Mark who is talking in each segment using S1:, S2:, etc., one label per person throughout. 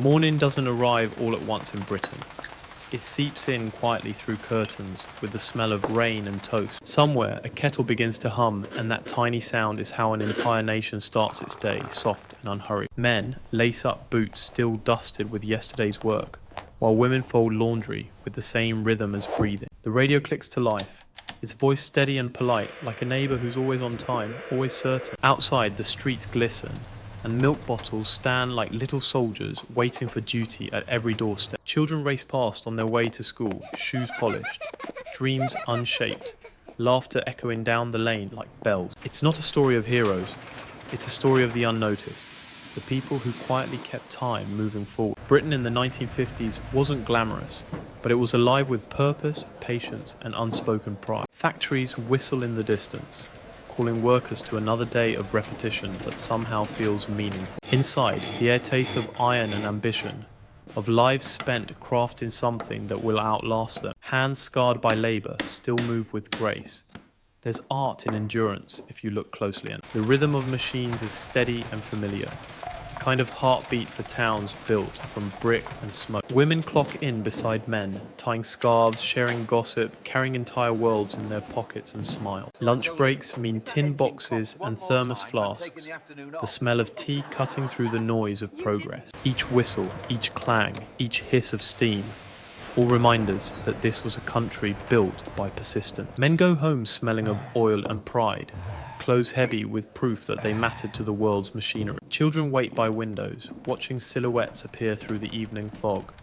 S1: Morning doesn't arrive all at once in Britain. It seeps in quietly through curtains with the smell of rain and toast. Somewhere, a kettle begins to hum, and that tiny sound is how an entire nation starts its day, soft and unhurried. Men lace up boots still dusted with yesterday's work, while women fold laundry with the same rhythm as breathing. The radio clicks to life, its voice steady and polite, like a neighbour who's always on time, always certain. Outside, the streets glisten, and milk bottles stand like little soldiers waiting for duty at every doorstep. Children race past on their way to school, shoes polished, dreams unshaped, laughter echoing down the lane like bells. It's not a story of heroes, it's a story of the unnoticed, the people who quietly kept time moving forward. Britain in the 1950s wasn't glamorous, but it was alive with purpose, patience, and unspoken pride. Factories whistle in the distance, calling workers to another day of repetition that somehow feels meaningful. Inside, the air tastes of iron and ambition, of lives spent crafting something that will outlast them. Hands scarred by labour still move with grace. There's art in endurance if you look closely. The rhythm of machines is steady and familiar, a kind of heartbeat for towns built from brick and smoke. Women clock in beside men, tying scarves, sharing gossip, carrying entire worlds in their pockets and smile. Lunch breaks mean tin boxes and thermos flasks, the smell of tea cutting through the noise of progress. Each whistle, each clang, each hiss of steam, all reminders that this was a country built by persistence. Men go home smelling of oil and pride, clothes heavy with proof that they mattered to the world's machinery. Children wait by windows, watching silhouettes appear through the evening fog.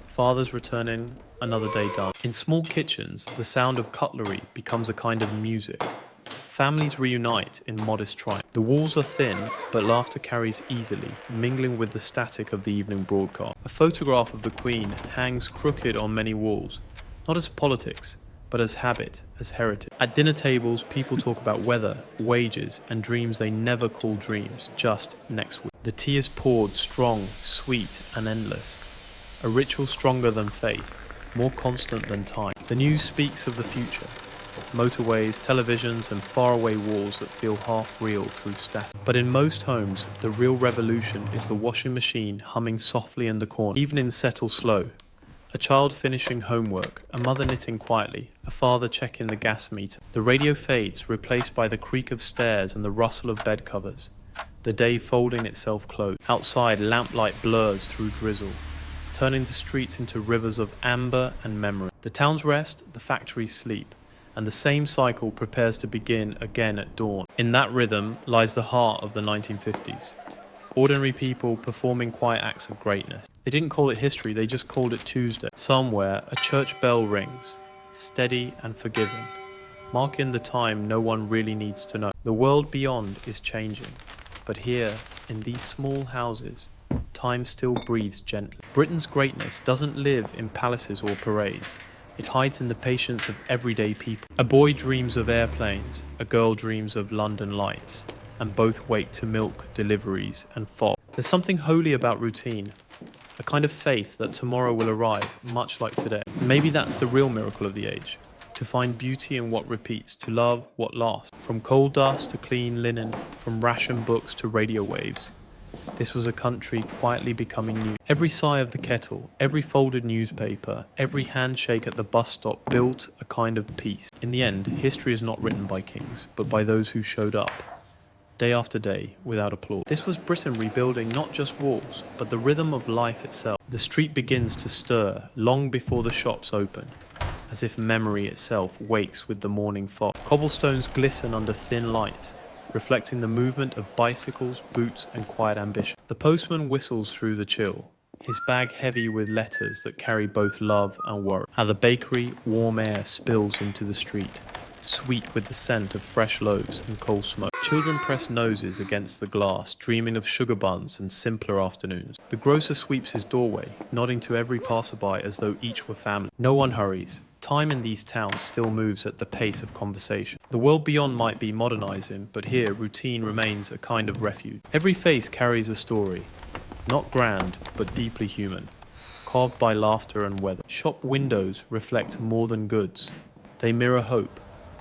S1: Fathers returning, another day done. In small kitchens, the sound of cutlery becomes a kind of music. Families reunite in modest triumph. The walls are thin, but laughter carries easily, mingling with the static of the evening broadcast. A photograph of the Queen hangs crooked on many walls, not as politics, but as habit, as heritage. At dinner tables, people talk about weather, wages, and dreams they never call dreams, just next week. The tea is poured strong, sweet, and endless. A ritual stronger than faith, more constant than time. The news speaks of the future. Motorways, televisions, and faraway wars that feel half real through static. But in most homes, the real revolution is the washing machine humming softly in the corner. Evenings settle slow. A child finishing homework, a mother knitting quietly, a father checking the gas meter. The radio fades, replaced by the creak of stairs and the rustle of bed covers. The day folding itself close. Outside, lamplight blurs through drizzle, turning the streets into rivers of amber and memory. The towns rest, the factories sleep, and the same cycle prepares to begin again at dawn. In that rhythm lies the heart of the 1950s. Ordinary people performing quiet acts of greatness. They didn't call it history, they just called it Tuesday. Somewhere, a church bell rings, steady and forgiving, marking the time no one really needs to know. The world beyond is changing, but here, in these small houses, time still breathes gently. Britain's greatness doesn't live in palaces or parades. It hides in the patience of everyday people. A boy dreams of airplanes, a girl dreams of London lights, and both wait to milk, deliveries, and fog. There's something holy about routine, a kind of faith that tomorrow will arrive, much like today. Maybe that's the real miracle of the age, to find beauty in what repeats, to love what lasts. From coal dust to clean linen, from ration books to radio waves. This was a country quietly becoming new. Every sigh of the kettle, every folded newspaper, every handshake at the bus stop built a kind of peace. In the end, history is not written by kings, but by those who showed up, day after day, without applause. This was Britain rebuilding not just walls, but the rhythm of life itself. The street begins to stir long before the shops open, as if memory itself wakes with the morning fog. Cobblestones glisten under thin light, reflecting the movement of bicycles, boots, and quiet ambition. The postman whistles through the chill, his bag heavy with letters that carry both love and worry. At the bakery, warm air spills into the street, sweet with the scent of fresh loaves and coal smoke. Children press noses against the glass, dreaming of sugar buns and simpler afternoons. The grocer sweeps his doorway, nodding to every passerby as though each were family. No one hurries. Time in these towns still moves at the pace of conversation. The world beyond might be modernizing, but here routine remains a kind of refuge. Every face carries a story, not grand, but deeply human, carved by laughter and weather. Shop windows reflect more than goods. They mirror hope,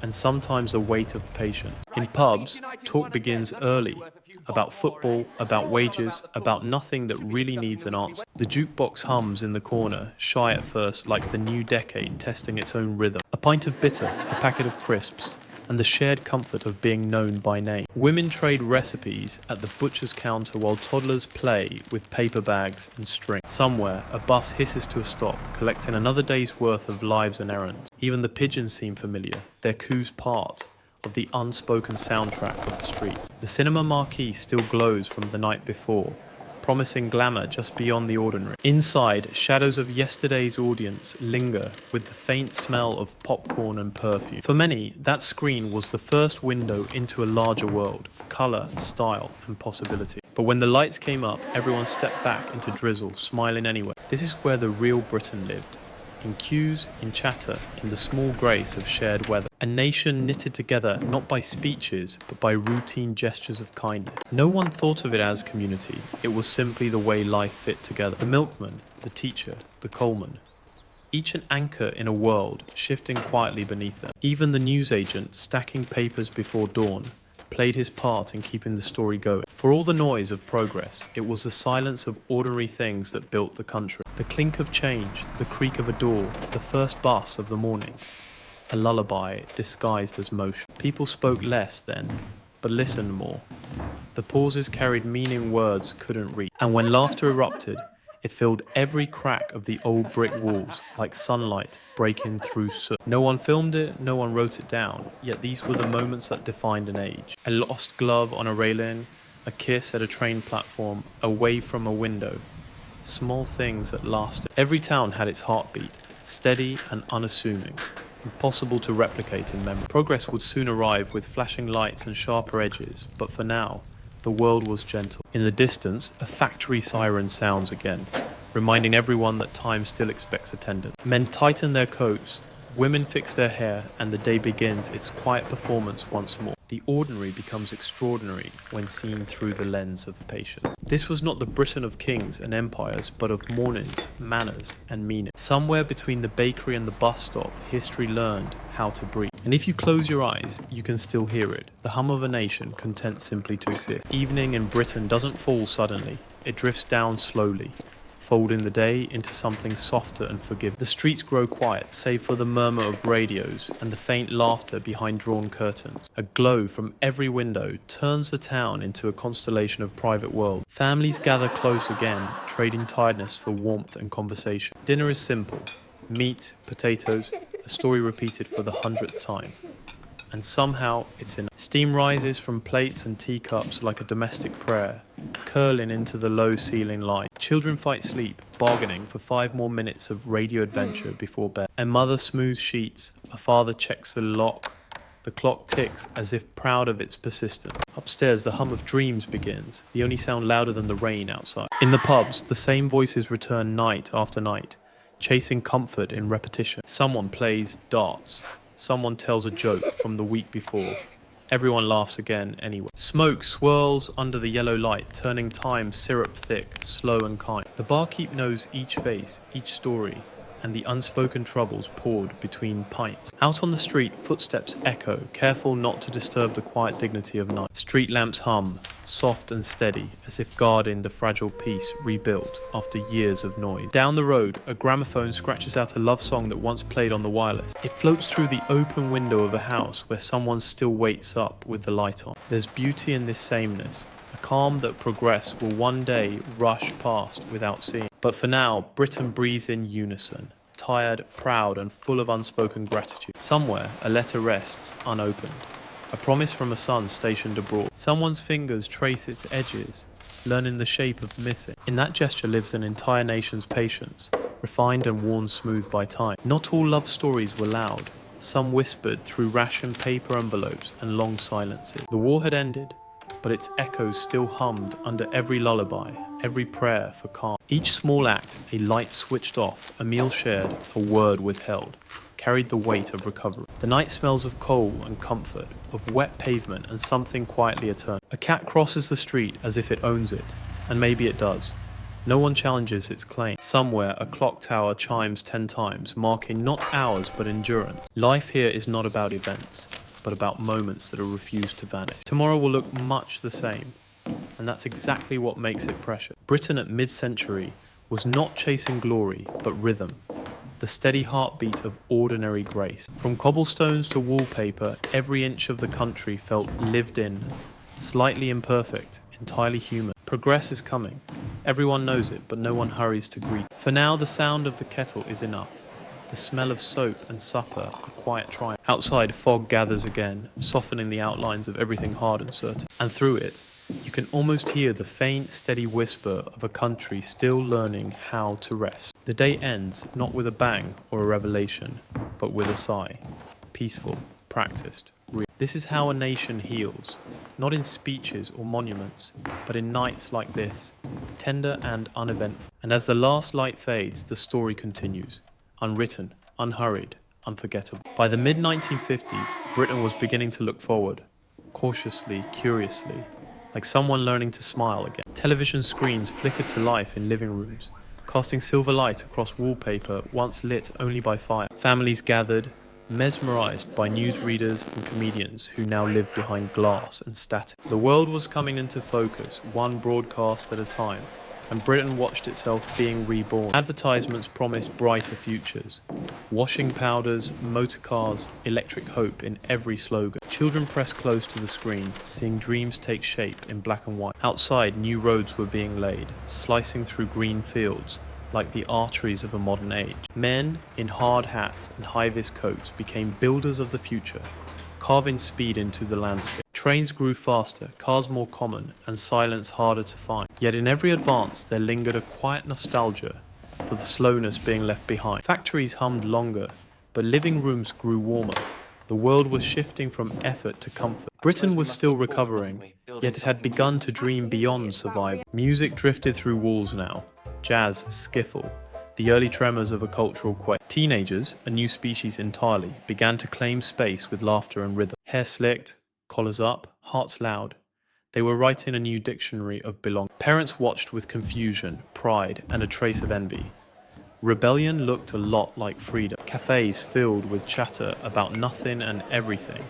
S1: and sometimes the weight of patience. In pubs, talk begins early, about football, about wages, about nothing that really needs an answer. The jukebox hums in the corner, shy at first, like the new decade testing its own rhythm. A pint of bitter, a packet of crisps, and the shared comfort of being known by name. Women trade recipes at the butcher's counter while toddlers play with paper bags and string. Somewhere, a bus hisses to a stop, collecting another day's worth of lives and errands. Even the pigeons seem familiar, their coos part of the unspoken soundtrack of the streets. The cinema marquee still glows from the night before, promising glamour just beyond the ordinary. Inside, shadows of yesterday's audience linger with the faint smell of popcorn and perfume. For many, that screen was the first window into a larger world, colour, style, and possibility. But when the lights came up, everyone stepped back into drizzle, smiling anyway. This is where the real Britain lived. In queues, in chatter, in the small grace of shared weather. A nation knitted together not by speeches, but by routine gestures of kindness. No one thought of it as community, it was simply the way life fit together. The milkman, the teacher, the coalman. Each an anchor in a world, shifting quietly beneath them. Even the newsagent, stacking papers before dawn, played his part in keeping the story going. For all the noise of progress, it was the silence of ordinary things that built the country. The clink of change, the creak of a door, the first bus of the morning. A lullaby disguised as motion. People spoke less then, but listened more. The pauses carried meaning words couldn't reach. And when laughter erupted, it filled every crack of the old brick walls like sunlight breaking through soot. No one filmed it, no one wrote it down, yet these were the moments that defined an age. A lost glove on a railing, a kiss at a train platform, a wave from a window. Small things that lasted. Every town had its heartbeat, steady and unassuming, impossible to replicate in memory. Progress would soon arrive with flashing lights and sharper edges, but for now, the world was gentle. In the distance, a factory siren sounds again, reminding everyone that time still expects attendance. Men tighten their coats, women fix their hair, and the day begins its quiet performance once more. The ordinary becomes extraordinary when seen through the lens of patience. This was not the Britain of kings and empires, but of mornings, manners, and meaning. Somewhere between the bakery and the bus stop, history learned how to breathe. And if you close your eyes, you can still hear it, the hum of a nation content simply to exist. Evening in Britain doesn't fall suddenly, it drifts down slowly, folding the day into something softer and forgiving. The streets grow quiet, save for the murmur of radios and the faint laughter behind drawn curtains. A glow from every window turns the town into a constellation of private worlds. Families gather close again, trading tiredness for warmth and conversation. Dinner is simple. Meat, potatoes, a story repeated for the 100th time. And somehow it's enough. Steam rises from plates and teacups like a domestic prayer, curling into the low ceiling light. Children fight sleep, bargaining for 5 more minutes of radio adventure before bed. A mother smooths sheets, a father checks the lock. The clock ticks as if proud of its persistence. Upstairs, the hum of dreams begins, the only sound louder than the rain outside. In the pubs, the same voices return night after night, chasing comfort in repetition. Someone plays darts. Someone tells a joke from the week before. Everyone laughs again anyway. Smoke swirls under the yellow light, turning time syrup thick, slow and kind. The barkeep knows each face, each story, and the unspoken troubles poured between pints. Out on the street, footsteps echo, careful not to disturb the quiet dignity of night. Street lamps hum, soft and steady, as if guarding the fragile peace rebuilt after years of noise. Down the road, a gramophone scratches out a love song that once played on the wireless. It floats through the open window of a house where someone still waits up with the light on. There's beauty in this sameness, a calm that progress will one day rush past without seeing. But for now, Britain breathes in unison, tired, proud, and full of unspoken gratitude. Somewhere, a letter rests unopened. A promise from a son stationed abroad. Someone's fingers trace its edges, learning the shape of missing. In that gesture lives an entire nation's patience, refined and worn smooth by time. Not all love stories were loud. Some whispered through ration paper envelopes and long silences. The war had ended, but its echoes still hummed under every lullaby, every prayer for calm. Each small act, a light switched off, a meal shared, a word withheld, carried the weight of recovery. The night smells of coal and comfort, of wet pavement and something quietly eternal. A cat crosses the street as if it owns it, and maybe it does. No one challenges its claim. Somewhere, a clock tower chimes 10 times, marking not hours but endurance. Life here is not about events, but about moments that are refused to vanish. Tomorrow will look much the same. And that's exactly what makes it precious. Britain at mid-century was not chasing glory, but rhythm, the steady heartbeat of ordinary grace. From cobblestones to wallpaper, every inch of the country felt lived in, slightly imperfect, entirely human. Progress is coming. Everyone knows it, but no one hurries to greet. For now, the sound of the kettle is enough. The smell of soap and supper, a quiet triumph. Outside, fog gathers again, softening the outlines of everything hard and certain. And through it, you can almost hear the faint, steady whisper of a country still learning how to rest. The day ends not with a bang or a revelation, but with a sigh. Peaceful, practiced, real. This is how a nation heals, not in speeches or monuments, but in nights like this, tender and uneventful. And as the last light fades, the story continues, unwritten, unhurried, unforgettable. By the mid-1950s, Britain was beginning to look forward, cautiously, curiously, like someone learning to smile again. Television screens flickered to life in living rooms, casting silver light across wallpaper once lit only by fire. Families gathered, mesmerized by newsreaders and comedians who now lived behind glass and static. The world was coming into focus, one broadcast at a time, and Britain watched itself being reborn. Advertisements promised brighter futures. Washing powders, motor cars, electric hope in every slogan. Children pressed close to the screen, seeing dreams take shape in black and white. Outside, new roads were being laid, slicing through green fields, like the arteries of a modern age. Men in hard hats and high-vis coats became builders of the future, carving speed into the landscape. Trains grew faster, cars more common, and silence harder to find. Yet in every advance there lingered a quiet nostalgia for the slowness being left behind. Factories hummed longer, but living rooms grew warmer. The world was shifting from effort to comfort. Britain was still recovering, yet it had begun to dream beyond survival. Music drifted through walls now, jazz, skiffle, the early tremors of a cultural quake. Teenagers, a new species entirely, began to claim space with laughter and rhythm. Hair slicked, collars up, hearts loud. They were writing a new dictionary of belonging. Parents watched with confusion, pride, and a trace of envy. Rebellion looked a lot like freedom. Cafes filled with chatter about nothing and everything.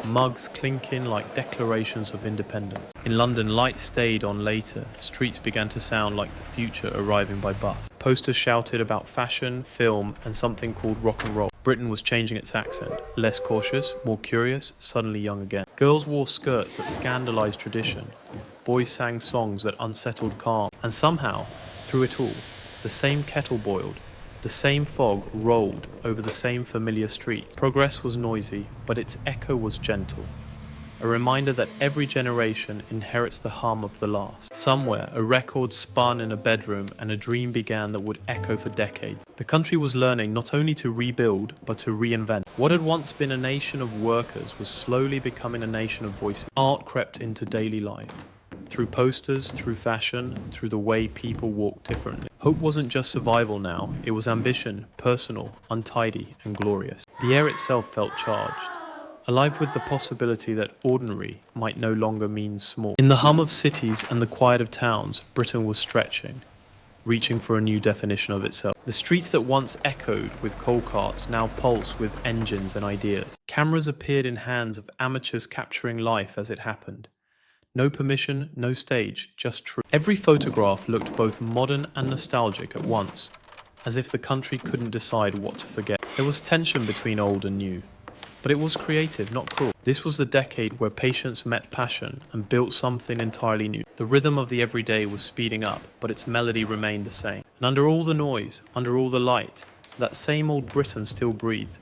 S1: Mugs clinking like declarations of independence. In London, lights stayed on later. Streets began to sound like the future arriving by bus. Posters shouted about fashion, film, and something called rock and roll. Britain was changing its accent. Less cautious, more curious, suddenly young again. Girls wore skirts that scandalized tradition. Boys sang songs that unsettled calm. And somehow, through it all, the same kettle boiled. The same fog rolled over the same familiar street. Progress was noisy, but its echo was gentle. A reminder that every generation inherits the hum of the last. Somewhere, a record spun in a bedroom and a dream began that would echo for decades. The country was learning not only to rebuild, but to reinvent. What had once been a nation of workers was slowly becoming a nation of voices. Art crept into daily life. Through posters, through fashion, through the way people walked differently. Hope wasn't just survival now, it was ambition, personal, untidy, and glorious. The air itself felt charged, alive with the possibility that ordinary might no longer mean small. In the hum of cities and the quiet of towns, Britain was stretching, reaching for a new definition of itself. The streets that once echoed with coal carts now pulse with engines and ideas. Cameras appeared in hands of amateurs capturing life as it happened. No permission, no stage, just truth. Every photograph looked both modern and nostalgic at once, as if the country couldn't decide what to forget. There was tension between old and new, but it was creative, not cruel. This was the decade where patience met passion and built something entirely new. The rhythm of the everyday was speeding up, but its melody remained the same. And under all the noise, under all the light, that same old Britain still breathed.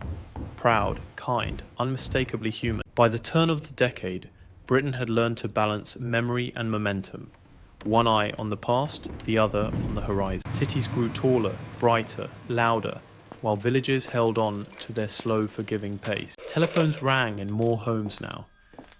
S1: Proud, kind, unmistakably human. By the turn of the decade, Britain had learned to balance memory and momentum. One eye on the past, the other on the horizon. Cities grew taller, brighter, louder, while villages held on to their slow, forgiving pace. Telephones rang in more homes now,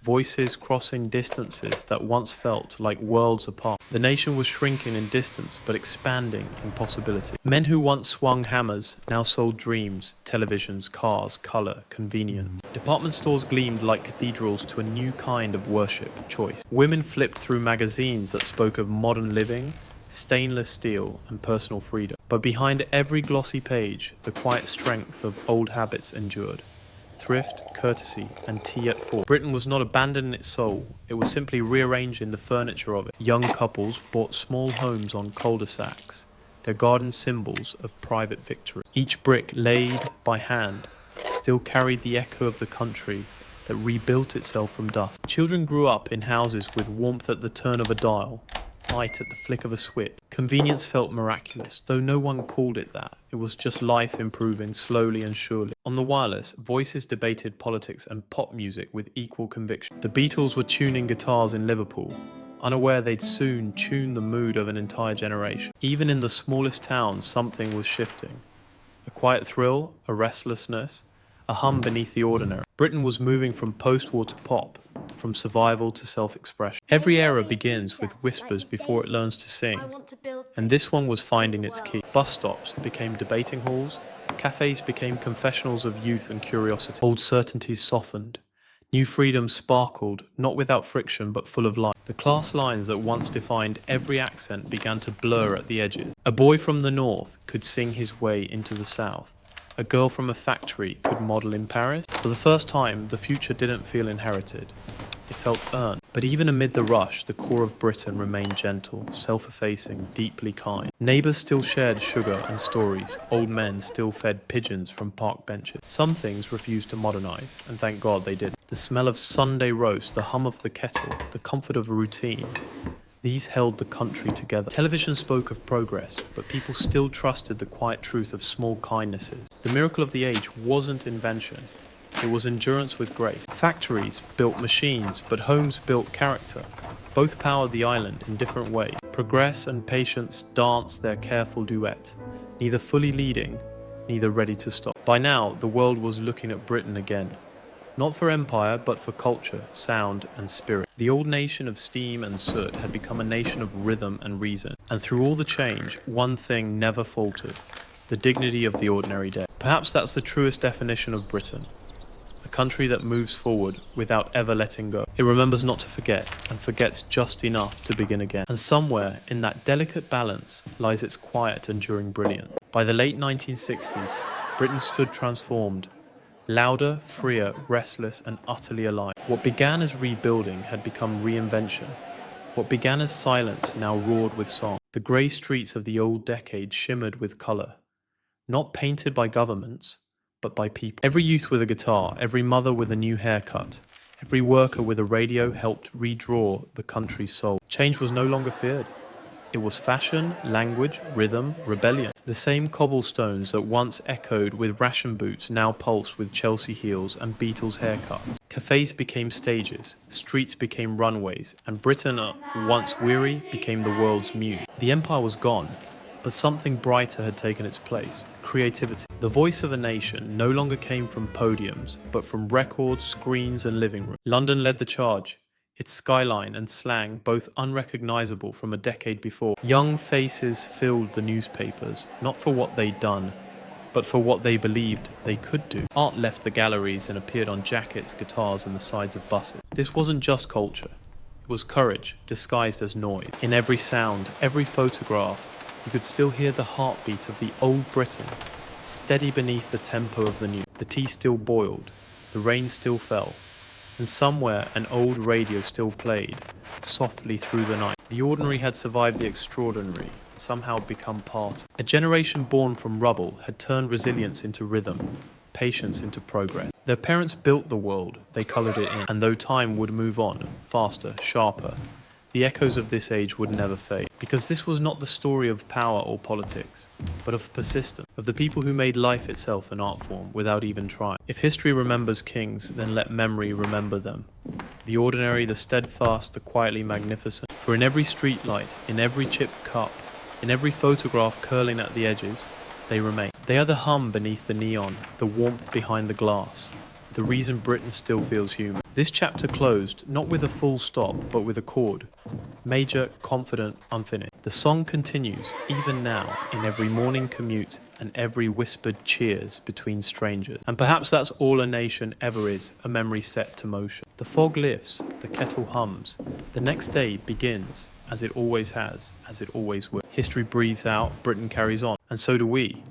S1: voices crossing distances that once felt like worlds apart. The nation was shrinking in distance, but expanding in possibility. Men who once swung hammers now sold dreams, televisions, cars, colour, convenience. Department stores gleamed like cathedrals to a new kind of worship, choice. Women flipped through magazines that spoke of modern living, stainless steel, and personal freedom. But behind every glossy page, the quiet strength of old habits endured. thrift, courtesy, and tea at 4. Britain was not abandoning its soul, it was simply rearranging the furniture of it. Young couples bought small homes on cul-de-sacs, their garden symbols of private victory. Each brick laid by hand still carried the echo of the country that rebuilt itself from dust. Children grew up in houses with warmth at the turn of a dial, light at the flick of a switch. Convenience felt miraculous, though no one called it that. It was just life improving slowly and surely. On the wireless, voices debated politics and pop music with equal conviction. The Beatles were tuning guitars in Liverpool, unaware they'd soon tune the mood of an entire generation. Even in the smallest towns, something was shifting. A quiet thrill, a restlessness, a hum beneath the ordinary. Britain was moving from post-war to pop, from survival to self-expression. Every era begins with whispers before it learns to sing, and this one was finding its key. Bus stops became debating halls, cafes became confessionals of youth and curiosity. Old certainties softened. New freedoms sparkled, not without friction but full of life. The class lines that once defined every accent began to blur at the edges. A boy from the north could sing his way into the south. A girl from a factory could model in Paris. For the first time, the future didn't feel inherited. It felt earned. But even amid the rush, the core of Britain remained gentle, self-effacing, deeply kind. Neighbours still shared sugar and stories. Old men still fed pigeons from park benches. Some things refused to modernise, and thank God they did. The smell of Sunday roast, the hum of the kettle, the comfort of routine. These held the country together. Television spoke of progress, but people still trusted the quiet truth of small kindnesses. The miracle of the age wasn't invention. It was endurance with grace. Factories built machines, but homes built character. Both powered the island in different ways. Progress and patience danced their careful duet, neither fully leading, neither ready to stop. By now, the world was looking at Britain again. Not for empire, but for culture, sound, and spirit. The old nation of steam and soot had become a nation of rhythm and reason. And through all the change, one thing never faltered: the dignity of the ordinary day. Perhaps that's the truest definition of Britain. A country that moves forward without ever letting go. It remembers not to forget, and forgets just enough to begin again. And somewhere in that delicate balance lies its quiet, enduring brilliance. By the late 1960s, Britain stood transformed. Louder, freer, restless, and utterly alive. What began as rebuilding had become reinvention. What began as silence now roared with song. The grey streets of the old decade shimmered with colour. Not painted by governments, but by people. Every youth with a guitar, every mother with a new haircut, every worker with a radio helped redraw the country's soul. Change was no longer feared. It was fashion, language, rhythm, rebellion. The same cobblestones that once echoed with ration boots now pulsed with Chelsea heels and Beatles haircuts. Cafes became stages, streets became runways, and Britain, once weary, became the world's muse. The empire was gone, but something brighter had taken its place: creativity. The voice of a nation no longer came from podiums, but from records, screens, and living rooms. London led the charge. Its skyline and slang both unrecognizable from a decade before. Young faces filled the newspapers, not for what they'd done, but for what they believed they could do. Art left the galleries and appeared on jackets, guitars, and the sides of buses. This wasn't just culture. It was courage, disguised as noise. In every sound, every photograph, you could still hear the heartbeat of the old Britain, steady beneath the tempo of the new. The tea still boiled, the rain still fell, and somewhere an old radio still played, softly through the night. The ordinary had survived the extraordinary, and somehow become part. A generation born from rubble had turned resilience into rhythm, patience into progress. Their parents built the world, they coloured it in, and though time would move on, faster, sharper, the echoes of this age would never fade. Because this was not the story of power or politics, but of persistence, of the people who made life itself an art form without even trying. If history remembers kings, then let memory remember them. The ordinary, the steadfast, the quietly magnificent. For in every streetlight, in every chipped cup, in every photograph curling at the edges, they remain. They are the hum beneath the neon, the warmth behind the glass, the reason Britain still feels human. This chapter closed, not with a full stop, but with a chord. Major, confident, unfinished. The song continues, even now, in every morning commute and every whispered cheers between strangers. And perhaps that's all a nation ever is, a memory set to motion. The fog lifts, the kettle hums. The next day begins, as it always has, as it always will. History breathes out, Britain carries on. And so do we.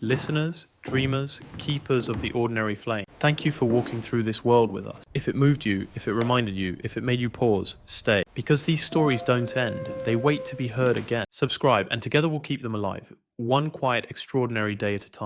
S1: Listeners, dreamers, keepers of the ordinary flame. Thank you for walking through this world with us. If it moved you, if it reminded you, if it made you pause, stay. Because these stories don't end, they wait to be heard again. Subscribe, and together we'll keep them alive, one quiet, extraordinary day at a time.